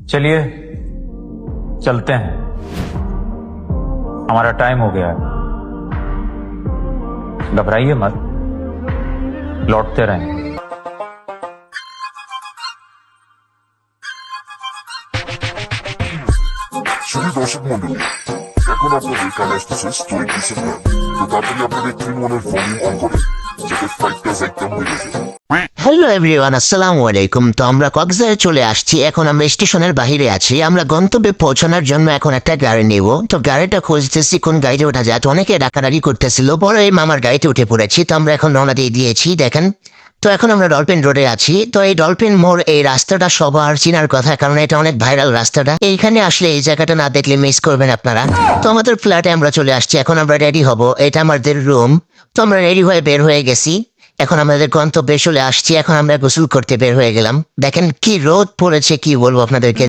चलिए चलते हैं, हमारा टाइम हो गया है। घबराइए मत, लौटते रहेंगे। শুধু দর্শক মন্ডলী, এখন আপনাদের কানে আসতেছে স্টোরি কিসের গান। তো তাড়াতাড়ি আপনাদের 3-1-এর ভলিউম অন করে যাতে ফাইটটা একদম হয়ে যায়। হ্যালো এভরিওয়ান, আসসালামু আলাইকুম। তো আমরা কক্সবাজারে চলে আসছি। এখন আমরা স্টেশনের বাহিরে আছি। আমরা গন্তব্যে পৌঁছানোর জন্য এখন একটা গাড়ি নেব। তো গাড়িটা খুঁজতেছি কোন গাড়িতে ওঠা যায়। তো অনেকে ডাকাডাকি করতেছিল, পরে এই মামার গাড়িতে উঠে পড়েছি। তো আমরা এখন রওনা দিয়ে দিয়েছি, দেখেন। তো এখন আমরা ডলফিন রোডে আছি। তো এই ডলফিন মোড়, এই রাস্তাটা সবার চিনার কথা, কারণ এটা অনেক ভাইরাল রাস্তাটা। এইখানে আসলে এই জায়গাটা না দেখলে মিস করবেন আপনারা। তো আমাদের ফ্ল্যাটে আমরা চলে আসছি। এখন আমরা রেডি হব, এটা আমাদের রুম। তো আমরা রেডি হয়ে বের হয়ে গেছি। এখন আমাদের গন্তব্যে চলে আসছি। এখন আমরা গোসল করতে বের হয়ে গেলাম। দেখেন কি রোদ পড়েছে, কি বলবো আপনাদেরকে।